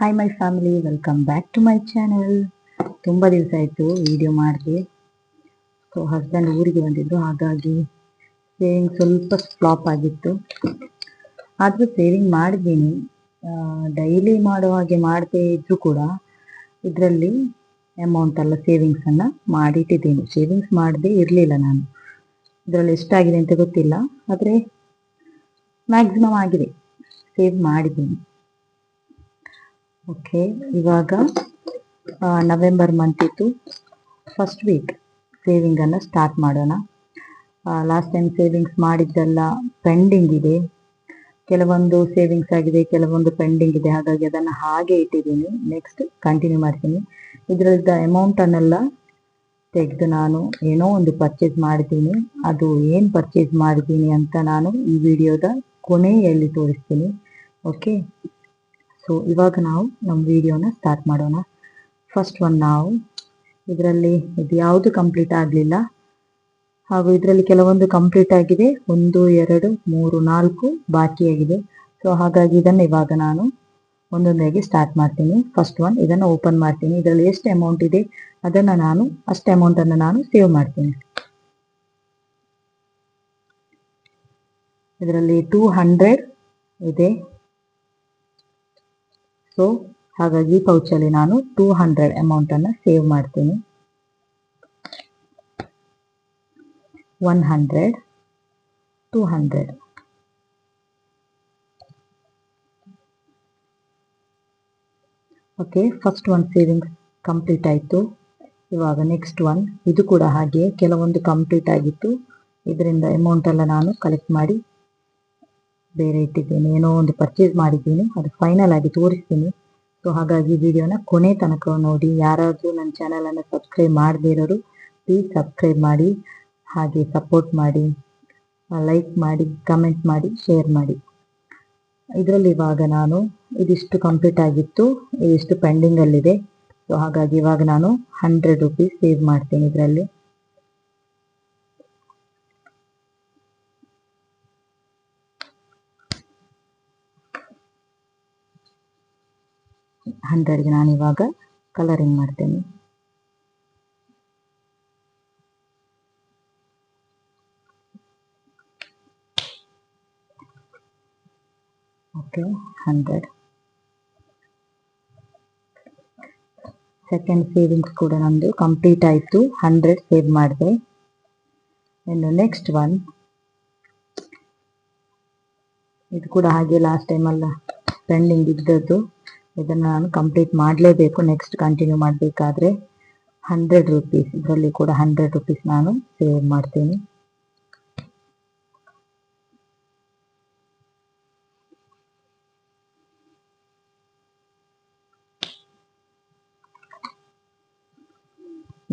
Hi my family, welcome back to my channel. ತುಂಬ ದಿವಸ ಆಯಿತು ವಿಡಿಯೋ ಮಾಡಿದೆ. ಸೊ ಹಸ್ಬೆಂಡ್ ಊರಿಗೆ ಬಂದಿದ್ರು, ಹಾಗಾಗಿ ಸೇವಿಂಗ್ ಸ್ವಲ್ಪ ಫ್ಲಾಪ್ ಆಗಿತ್ತು. ಆದರೂ ಸೇವಿಂಗ್ ಮಾಡಿದ್ದೀನಿ. ಡೈಲಿ ಮಾಡೋ ಹಾಗೆ ಮಾಡದೇ ಇದ್ರೂ ಕೂಡ ಇದರಲ್ಲಿ ಅಮೌಂಟ್ ಎಲ್ಲ ಸೇವಿಂಗ್ಸನ್ನು ಮಾಡಿಟ್ಟಿದ್ದೀನಿ. ಸೇವಿಂಗ್ಸ್ ಮಾಡದೇ ಇರಲಿಲ್ಲ ನಾನು. ಇದರಲ್ಲಿ ಎಷ್ಟಾಗಿದೆ ಅಂತ ಗೊತ್ತಿಲ್ಲ, ಆದರೆ ಮ್ಯಾಕ್ಸಿಮಮ್ ಆಗಿದೆ, ಸೇವ್ ಮಾಡಿದ್ದೀನಿ. ಓಕೆ, ಇವಾಗ ನವೆಂಬರ್ ಮಂತಿದ್ದು ಫಸ್ಟ್ ವೀಕ್ ಸೇವಿಂಗನ್ನು ಸ್ಟಾರ್ಟ್ ಮಾಡೋಣ. ಲಾಸ್ಟ್ ಟೈಮ್ ಸೇವಿಂಗ್ಸ್ ಮಾಡಿದ್ದೆಲ್ಲ ಪೆಂಡಿಂಗ್ ಇದೆ. ಕೆಲವೊಂದು ಸೇವಿಂಗ್ಸ್ ಆಗಿದೆ, ಕೆಲವೊಂದು ಪೆಂಡಿಂಗ್ ಇದೆ. ಹಾಗಾಗಿ ಅದನ್ನು ಹಾಗೆ ಇಟ್ಟಿದ್ದೀನಿ. ನೆಕ್ಸ್ಟ್ ಕಂಟಿನ್ಯೂ ಮಾಡ್ತೀನಿ. ಇದರದ್ದು ಅಮೌಂಟನ್ನೆಲ್ಲ ತೆಗೆದು ನಾನು ಏನೋ ಒಂದು ಪರ್ಚೇಸ್ ಮಾಡಿದ್ದೀನಿ. ಅದು ಏನು ಪರ್ಚೇಸ್ ಮಾಡಿದ್ದೀನಿ ಅಂತ ನಾನು ಈ ವಿಡಿಯೋದ ಕೊನೆಯಲ್ಲಿ ತೋರಿಸ್ತೀನಿ. ಓಕೆ, ಸೊ ಇವಾಗ ನಾವು ನಮ್ಮ ವಿಡಿಯೋನ ಸ್ಟಾರ್ಟ್ ಮಾಡೋಣ. ಫಸ್ಟ್ ನಾವು ಇದರಲ್ಲಿ ಇದು ಯಾವುದು ಕಂಪ್ಲೀಟ್ ಆಗಲಿಲ್ಲ, ಹಾಗೂ ಇದರಲ್ಲಿ ಕೆಲವೊಂದು ಕಂಪ್ಲೀಟ್ ಆಗಿದೆ, 1 2 3 4 ಬಾಕಿಯಾಗಿದೆ. ಸೊ ಹಾಗಾಗಿ ಇದನ್ನು ಇವಾಗ ನಾನು ಒಂದೊಂದಾಗಿ ಸ್ಟಾರ್ಟ್ ಮಾಡ್ತೀನಿ. ಫಸ್ಟ್ ಇದನ್ನು ಓಪನ್ ಮಾಡ್ತೀನಿ. ಇದರಲ್ಲಿ ಎಷ್ಟು ಅಮೌಂಟ್ ಇದೆ ಅದನ್ನು ನಾನು ಅಷ್ಟು ಅಮೌಂಟನ್ನು ನಾನು ಸೇವ್ ಮಾಡ್ತೀನಿ. ಇದರಲ್ಲಿ 200 ಇದೆ. ಸೊ ಹಾಗಾಗಿ ಪೌಚಲ್ಲಿ ನಾನು 200 ಅಮೌಂಟನ್ನು ಸೇವ್ ಮಾಡ್ತೀನಿ. 100, 200. ಓಕೆ, ಫಸ್ಟ್ ಸೇವಿಂಗ್ಸ್ ಕಂಪ್ಲೀಟ್ ಆಯಿತು. ಇವಾಗ ನೆಕ್ಸ್ಟ್ ಇದು ಕೂಡ ಹಾಗೆ ಕೆಲವೊಂದು ಕಂಪ್ಲೀಟ್ ಆಗಿತ್ತು. ಇದರಿಂದ ಅಮೌಂಟೆಲ್ಲ ನಾನು ಕಲೆಕ್ಟ್ ಮಾಡಿ ಬೇರೆ ಇಟ್ಟಿದ್ದೀನಿ. ಏನೋ ಒಂದು ಪರ್ಚೇಸ್ ಮಾಡಿದ್ದೀನಿ, ಅದು ಫೈನಲ್ ಆಗಿ ತೋರಿಸ್ತೀನಿ. ಸೊ ಹಾಗಾಗಿ ವಿಡಿಯೋನ ಕೊನೆ ತನಕ ನೋಡಿ. ಯಾರಾದರೂ ನನ್ನ ಚಾನಲನ್ನು ಸಬ್ಸ್ಕ್ರೈಬ್ ಮಾಡದೇ ಇರೋರು ಪ್ಲೀಸ್ ಸಬ್ಸ್ಕ್ರೈಬ್ ಮಾಡಿ, ಹಾಗೆ ಸಪೋರ್ಟ್ ಮಾಡಿ, ಲೈಕ್ ಮಾಡಿ, ಕಮೆಂಟ್ ಮಾಡಿ, ಶೇರ್ ಮಾಡಿ. ಇದರಲ್ಲಿ ಇವಾಗ ನಾನು ಇದಿಷ್ಟು ಕಂಪ್ಲೀಟ್ ಆಗಿತ್ತು, ಇದಿಷ್ಟು ಪೆಂಡಿಂಗಲ್ಲಿದೆ. ಸೊ ಹಾಗಾಗಿ ಇವಾಗ ನಾನು 100 ರೂಪೀಸ್ ಸೇವ್ ಮಾಡ್ತೀನಿ. ಇದರಲ್ಲಿ ಹಂಡ್ರೆಡ್ಗೆ ನಾನು ಇವಾಗ ಕಲರಿಂಗ್ ಮಾಡ್ತೇನೆ. ಓಕೆ, 100. ಸೆಕೆಂಡ್ ಸೇವಿಂಗ್ಸ್ ಕೂಡ ನಮ್ಮದು ಕಂಪ್ಲೀಟ್ ಆಯಿತು. 100 ಸೇವ್ ಮಾಡಿದೆ. ಇನ್ನು ನೆಕ್ಸ್ಟ್ ಇದು ಕೂಡ ಹಾಗೆ ಲಾಸ್ಟ್ ಟೈಮಲ್ಲ ಪೆಂಡಿಂಗ್ ಇದ್ದದ್ದು. ಇದನ್ನು ನಾನು ಕಂಪ್ಲೀಟ್ ಮಾಡಲೇಬೇಕು ನೆಕ್ಸ್ಟ್ ಕಂಟಿನ್ಯೂ ಮಾಡಬೇಕಾದ್ರೆ. 100 ರೂಪೀಸ್, ಇದರಲ್ಲಿ ಕೂಡ 100 ರೂಪೀಸ್ ನಾನು ಸೇವ್ ಮಾಡ್ತೀನಿ.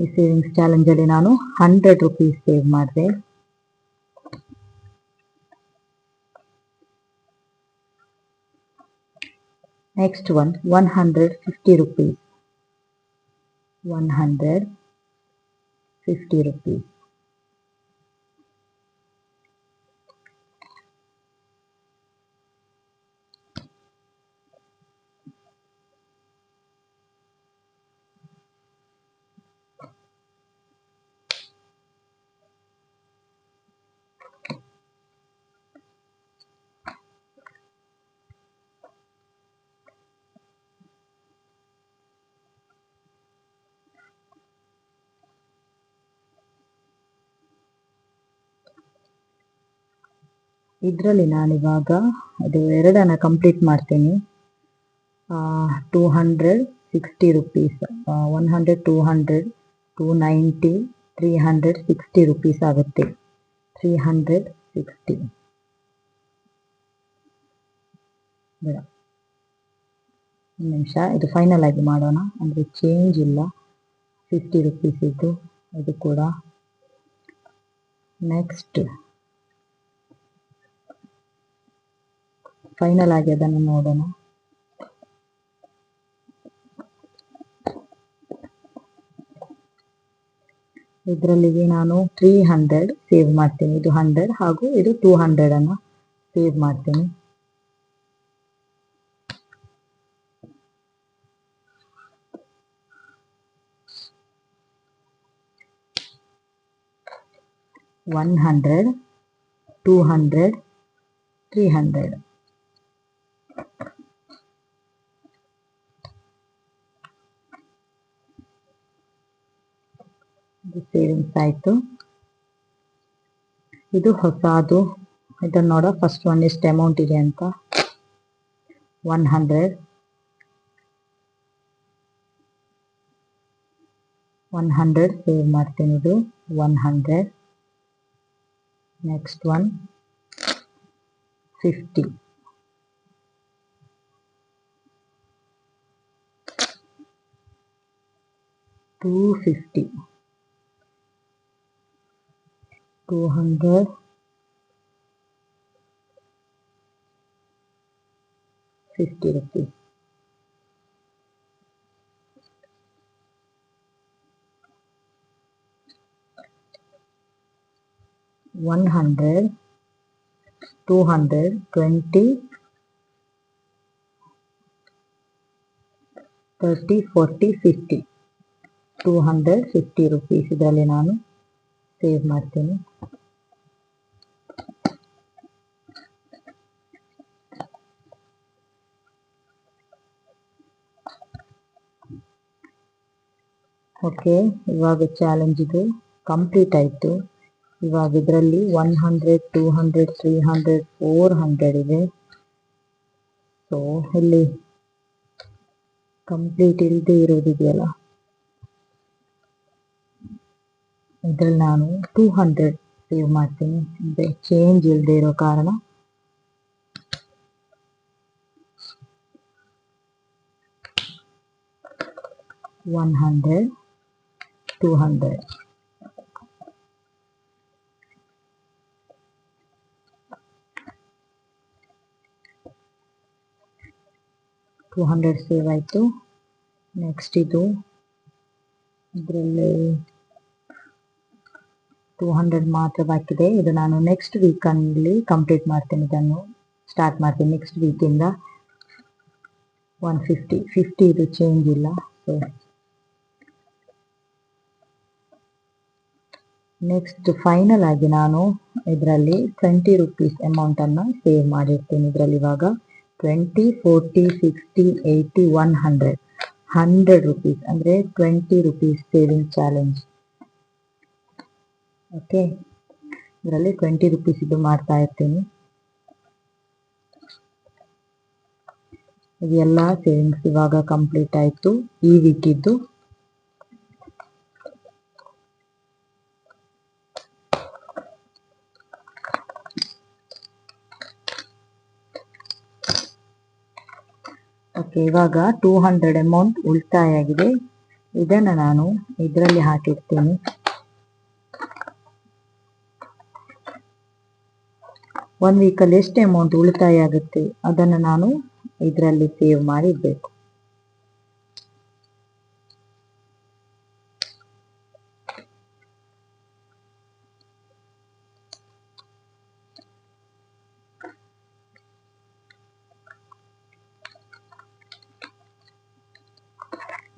ಈ ಸೇವಿಂಗ್ಸ್ ಚಾಲೆಂಜಲ್ಲಿ ನಾನು 100 ರೂಪೀಸ್ ಸೇವ್ ಮಾಡಿದೆ. Next 150 rupees. 150 ರೂಪೀಸ್. ಇದರಲ್ಲಿ ನಾನಿವಾಗ ಇದು ಎರಡನ್ನು ಕಂಪ್ಲೀಟ್ ಮಾಡ್ತೇನೆ. 260 ರೂಪೀಸ್, 100, 200, 290, 360 ರೂಪೀಸ್ ಆಗುತ್ತೆ. 360 ಬೇಡ, ಒಂದು ನಿಮಿಷ, ಇದು ಫೈನಲ್ ಆಗಿ ಮಾಡೋಣ. ಅಂದರೆ ಚೇಂಜ್ ಇಲ್ಲ, 50 ರೂಪೀಸ್ ಇದ್ದು ಇದು ಕೂಡ. ನೆಕ್ಸ್ಟ್ ಫೈನಲ್ ಆಗಿ ಅದನ್ನು ನೋಡೋಣ. ಇದರಲ್ಲಿಗೆ ನಾನು 300 ಸೇವ್ ಮಾಡ್ತೀನಿ. ಇದು 100 ಹಾಗೂ ಇದು 200 ಅನ್ನು ಸೇವ್ ಮಾಡ್ತೀನಿ. 100, 200, 300. ಸೇವಿಂಗ್ಸ್ ಆಯಿತು. ಇದು ಹೊಸದು. ಇದನ್ನು ನೋಡೋ ಫಸ್ಟ್ ಒನ್ ಎಷ್ಟು ಅಮೌಂಟ್ ಇದೆ ಅಂತ. 100, 100 ಸೇವ್ ಮಾಡ್ತೀನಿ. ಇದು 100. Next one 50, 250, 200, 50 rupees. 100, 200, 20, 30, 40, 50. 250 rupees ಇದರಲ್ಲಿ ನಾನು ಸೇವ್ ಮಾಡ್ತೀನಿ. ಓಕೆ, ಇವಾಗ ಚಾಲೆಂಜ್ ಇದು ಕಂಪ್ಲೀಟ್ ಆಯಿತು. ಇವಾಗ ಇದರಲ್ಲಿ 100, 200, 300, 400 ಇದೆ. ಸೊ ಇಲ್ಲಿ ಕಂಪ್ಲೀಟ್ ಇಲ್ಲದೆ ಇರೋದಿದೆಯಲ್ಲ, ಇದ್ರಲ್ಲಿ ನಾನು 200 ಸೇವ್ ಮಾಡ್ತೀನಿ. ಅಂದರೆ ಚೇಂಜ್ ಇಲ್ಲದೆ ಇರೋ ಕಾರಣ. $100, $200. $200 ಸೇವ್ ಆಯಿತು. ನೆಕ್ಸ್ಟ್ ಇದು ಇದರಲ್ಲಿ 200 ಮಾತ್ರ ಬಾಕಿದೆ. ಇದು ನಾನು ನೆಕ್ಸ್ಟ್ ವೀಕಲ್ಲಿ ಕಂಪ್ಲೀಟ್ ಮಾಡ್ತೀನಿ. ಇದನ್ನು ಸ್ಟಾರ್ಟ್ ಮಾಡ್ತೀನಿ ನೆಕ್ಸ್ಟ್ ವೀಕಿಂದ. 150, 50 ಇದು ಚೇಂಜ್ ಇಲ್ಲ. ಸೊ ನೆಕ್ಸ್ಟ್ ಫೈನಲ್ ಆಗಿ ನಾನು ಇದರಲ್ಲಿ 20 rupees ಅಮೌಂಟನ್ನು ಸೇವ್ ಮಾಡಿರ್ತೀನಿ. ಇದರಲ್ಲಿ ಇವಾಗ 20, 40, 60, 80, 100, 100 rupees ಅಂದರೆ 20 rupees ಸೇವಿಂಗ್ ಚಾಲೆಂಜ್. ಓಕೆ, ಇದರಲ್ಲಿ 20 rupees ಇದು ಮಾಡ್ತಾ ಇರ್ತೀನಿ. ಇದೆಲ್ಲ ಸೇವಿಂಗ್ಸ್ ಇವಾಗ ಕಂಪ್ಲೀಟ್ ಆಯಿತು ಈ ವೀಕಿದ್ದು. ಓಕೆ, ಇವಾಗ 200 ಅಮೌಂಟ್ ಉಳಿತಾಯ ಆಗಿದೆ. ಇದನ್ನು ನಾನು ಇದರಲ್ಲಿ ಹಾಕಿರ್ತೀನಿ. ಒಂದು ವೀಕಲ್ಲಿ ಎಷ್ಟು ಅಮೌಂಟ್ ಉಳಿತಾಯ ಆಗುತ್ತೆ ಅದನ್ನು ನಾನು ಇದರಲ್ಲಿ ಸೇವ್ ಮಾಡಿ ಇಡಬೇಕು.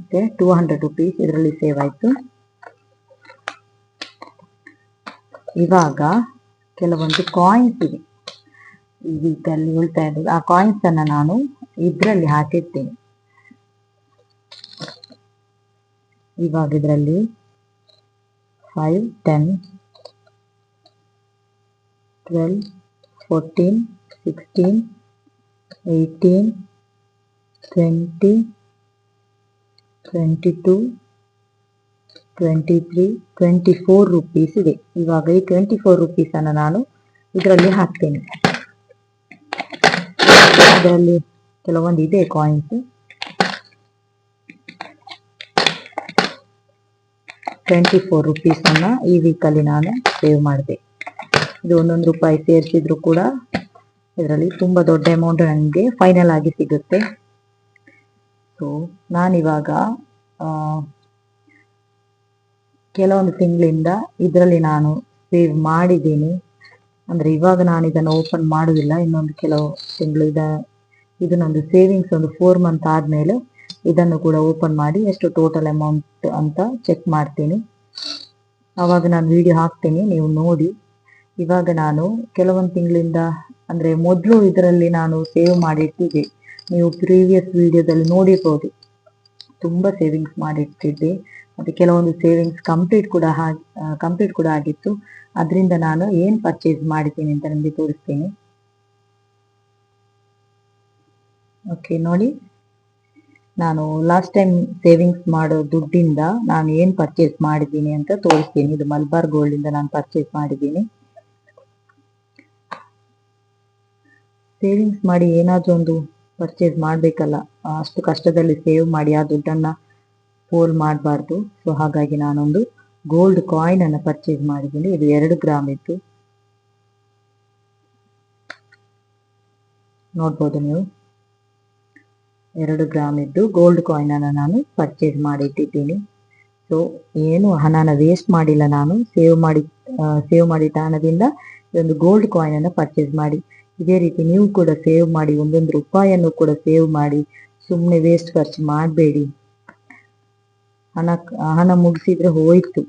ಓಕೆ, 200 rupees ಇದರಲ್ಲಿ ಸೇವ್ ಆಯಿತು. ಇವಾಗ ಕೆಲವೊಂದು ಕಾಯಿನ್ಸ್ ಇದೆ ಈ ವೀಕಲ್ಲಿ ಉಳಿತಾಯ ಇದೆ. ಆ ಕಾಯಿನ್ಸ್ ಅನ್ನು ನಾನು ಇದರಲ್ಲಿ ಹಾಕಿರ್ತೀನಿ. ಇವಾಗ ಇದರಲ್ಲಿ 5, 10, 12, 14, 16, 18, 20, 22, 23, 24 rupees ಇದೆ. ಇವಾಗ ಈ 24 rupees ಅನ್ನು ನಾನು ಇದರಲ್ಲಿ ಹಾಕ್ತೇನೆ. ಇದರಲ್ಲಿ ಕೆಲವೊಂದು ಇದೆ ಕಾಯಿನ್ಸ್. 24 rupees ಅನ್ನು ಈ ವೀಕಲ್ಲಿ ನಾನು ಸೇವ್ ಮಾಡಿದೆ. ಇದು 1 ರೂಪಾಯಿ ಸೇರಿಸಿದ್ರು ಕೂಡ ಇದರಲ್ಲಿ ತುಂಬ ದೊಡ್ಡ ಅಮೌಂಟ್ ನನಗೆ ಫೈನಲ್ ಆಗಿ ಸಿಗುತ್ತೆ. ಸೊ ನಾನಿವಾಗ ಕೆಲವೊಂದು ತಿಂಗಳಿಂದ ಇದರಲ್ಲಿ ನಾನು ಸೇವ್ ಮಾಡಿದ್ದೀನಿ. ಅಂದರೆ ಇವಾಗ ನಾನು ಇದನ್ನು ಓಪನ್ ಮಾಡೋದಿಲ್ಲ. ಇನ್ನೊಂದು ಕೆಲವು ತಿಂಗಳು ಇದು ನಂದು ಸೇವಿಂಗ್ಸ್ ಒಂದು 4 month ಆದಮೇಲೆ ಇದನ್ನು ಕೂಡ ಓಪನ್ ಮಾಡಿ ಎಷ್ಟು ಟೋಟಲ್ ಅಮೌಂಟ್ ಅಂತ ಚೆಕ್ ಮಾಡ್ತೀನಿ. ಆವಾಗ ನಾನು ವಿಡಿಯೋ ಹಾಕ್ತೇನೆ, ನೀವು ನೋಡಿ. ಇವಾಗ ನಾನು ಕೆಲವೊಂದು ತಿಂಗಳಿಂದ ಅಂದರೆ ಮೊದಲು ಇದರಲ್ಲಿ ನಾನು ಸೇವ್ ಮಾಡಿಟ್ಟಿದ್ದೆ, ನೀವು ಪ್ರೀವಿಯಸ್ ವಿಡಿಯೋದಲ್ಲಿ ನೋಡಿರ್ಬೋದು. ತುಂಬ ಸೇವಿಂಗ್ಸ್ ಮಾಡಿಟ್ಟಿದ್ದೆ, ಮತ್ತು ಕೆಲವೊಂದು ಸೇವಿಂಗ್ಸ್ ಕಂಪ್ಲೀಟ್ ಕೂಡ ಆಗಿತ್ತು. ಅದರಿಂದ ನಾನು ಏನು ಪರ್ಚೇಸ್ ಮಾಡಿದ್ದೀನಿ ಅಂತ ನಿಮಗೆ ತೋರಿಸ್ತೇನೆ. ಓಕೆ ನೋಡಿ, ನಾನು ಲಾಸ್ಟ್ ಟೈಮ್ ಸೇವಿಂಗ್ಸ್ ಮಾಡೋ ದುಡ್ಡಿಂದ ನಾನು ಏನು ಪರ್ಚೇಸ್ ಮಾಡಿದ್ದೀನಿ ಅಂತ ತೋರಿಸ್ತೀನಿ. ಇದು ಮಲ್ಬಾರ್ ಗೋಲ್ಡಿಂದ ನಾನು ಪರ್ಚೇಸ್ ಮಾಡಿದ್ದೀನಿ. ಸೇವಿಂಗ್ಸ್ ಮಾಡಿ ಏನಾದರೂ ಒಂದು ಪರ್ಚೇಸ್ ಮಾಡಬೇಕಲ್ಲ, ಅಷ್ಟು ಕಷ್ಟದಲ್ಲಿ ಸೇವ್ ಮಾಡಿ ಆ ದುಡ್ಡನ್ನು ಪೋಲ್ ಮಾಡಬಾರ್ದು. ಸೊ ಹಾಗಾಗಿ ನಾನೊಂದು ಗೋಲ್ಡ್ ಕಾಯಿನ್ ಅನ್ನು ಪರ್ಚೇಸ್ ಮಾಡಿದ್ದೀನಿ. ಇದು 2 ಗ್ರಾಮ್ ಇತ್ತು, ನೋಡ್ಬೋದು ನೀವು. 2 ಗ್ರಾಮ್ ಇದ್ದು ಗೋಲ್ಡ್ ಕಾಯಿನ್ ಅನ್ನು ನಾನು ಪರ್ಚೇಸ್ ಮಾಡಿಟ್ಟಿದ್ದೀನಿ. ಸೊ ಏನು ಹಣನ ವೇಸ್ಟ್ ಮಾಡಿಲ್ಲ, ನಾನು ಸೇವ್ ಮಾಡಿಟ್ಟ ಹಣದಿಂದ ಇದೊಂದು ಗೋಲ್ಡ್ ಕಾಯಿನ್ ಅನ್ನು ಪರ್ಚೇಸ್ ಮಾಡಿ. ಇದೇ ರೀತಿ ನೀವು ಕೂಡ ಸೇವ್ ಮಾಡಿ, ಒಂದೊಂದು ರೂಪಾಯಿಯನ್ನು ಕೂಡ ಸೇವ್ ಮಾಡಿ. ಸುಮ್ಮನೆ ವೇಸ್ಟ್ ಖರ್ಚು ಮಾಡಬೇಡಿ. ಹಣ ಮುಗಿಸಿದ್ರೆ ಹೋಯ್ತು.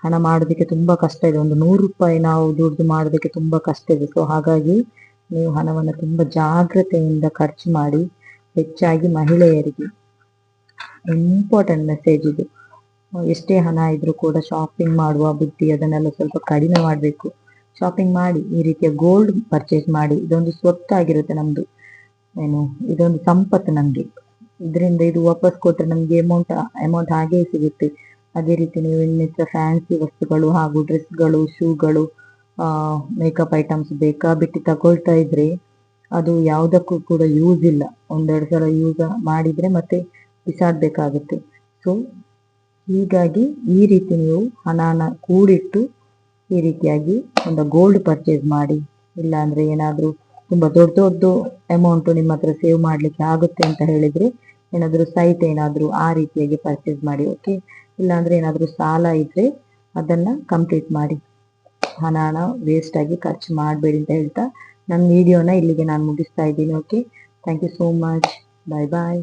ಹಣ ಮಾಡೋದಕ್ಕೆ ತುಂಬ ಕಷ್ಟ ಇದೆ. ಒಂದು 100 ರೂಪಾಯಿ ನಾವು ದುಡ್ಡು ಮಾಡೋದಕ್ಕೆ ತುಂಬ ಕಷ್ಟ ಇದೆ. ಸೊ ಹಾಗಾಗಿ ನೀವು ಹಣವನ್ನು ತುಂಬ ಜಾಗ್ರತೆಯಿಂದ ಖರ್ಚು ಮಾಡಿ. ಹೆಚ್ಚಾಗಿ ಮಹಿಳೆಯರಿಗೆ ಇಂಪಾರ್ಟೆಂಟ್ ಮೆಸೇಜ್ ಇದು. ಎಷ್ಟೇ ಹಣ ಇದ್ರೂ ಕೂಡ ಶಾಪಿಂಗ್ ಮಾಡುವ ಬುದ್ಧಿ ಅದನ್ನೆಲ್ಲ ಸ್ವಲ್ಪ ಕಡಿಮೆ ಮಾಡಬೇಕು. ಶಾಪಿಂಗ್ ಮಾಡಿ, ಈ ರೀತಿಯ ಗೋಲ್ಡ್ ಪರ್ಚೇಸ್ ಮಾಡಿ. ಇದೊಂದು ಸ್ವತ್ತಾಗಿರುತ್ತೆ ನಮ್ಮದು, ಇದೊಂದು ಸಂಪತ್ತು ನಮಗೆ. ಇದರಿಂದ ಇದು ವಾಪಸ್ ಕೊಟ್ಟರೆ ನಮಗೆ ಅಮೌಂಟ್ ಹಾಗೇ ಸಿಗುತ್ತೆ. ಅದೇ ರೀತಿ ನೀವು ಇನ್ನಿತರ ಫ್ಯಾನ್ಸಿ ವಸ್ತುಗಳು ಹಾಗೂ ಡ್ರೆಸ್ಗಳು, ಶೂಗಳು, ಮೇಕಪ್ ಐಟಮ್ಸ್ ಬೇಕಾಬಿಟ್ಟು ತಗೊಳ್ತಾ ಇದ್ರೆ ಅದು ಯಾವುದಕ್ಕೂ ಕೂಡ ಯೂಸ್ ಇಲ್ಲ. 1-2 ಸಲ ಯೂಸ್ ಮಾಡಿದರೆ ಮತ್ತೆ ಬಿಸಾಡಬೇಕಾಗುತ್ತೆ. ಸೊ ಹೀಗಾಗಿ ಈ ರೀತಿ ನೀವು ಹಣನ ಕೂಡಿಟ್ಟು ಈ ರೀತಿಯಾಗಿ ಒಂದು ಗೋಲ್ಡ್ ಪರ್ಚೇಸ್ ಮಾಡಿ. ಇಲ್ಲಾಂದರೆ ಏನಾದರೂ ತುಂಬ ದೊಡ್ಡ ಅಮೌಂಟು ನಿಮ್ಮ ಹತ್ರ ಸೇವ್ ಮಾಡಲಿಕ್ಕೆ ಆಗುತ್ತೆ ಅಂತ ಹೇಳಿದರೆ ಏನಾದರೂ ಸೈಟ್ ಏನಾದರೂ ಆ ರೀತಿಯಾಗಿ ಪರ್ಚೇಸ್ ಮಾಡಿ. ಓಕೆ, ಇಲ್ಲಾಂದರೆ ಏನಾದರೂ ಸಾಲ ಇದ್ದರೆ ಅದನ್ನು ಕಂಪ್ಲೀಟ್ ಮಾಡಿ. ಹಣನ ವೇಸ್ಟಾಗಿ ಖರ್ಚು ಮಾಡಬೇಡಿ ಅಂತ ಹೇಳ್ತಾ ನನ್ನ ವಿಡಿಯೋನ ಇಲ್ಲಿಗೆ ನಾನು ಮುಗಿಸ್ತಾ ಇದ್ದೀನಿ. Okay, thank you so much. Bye bye.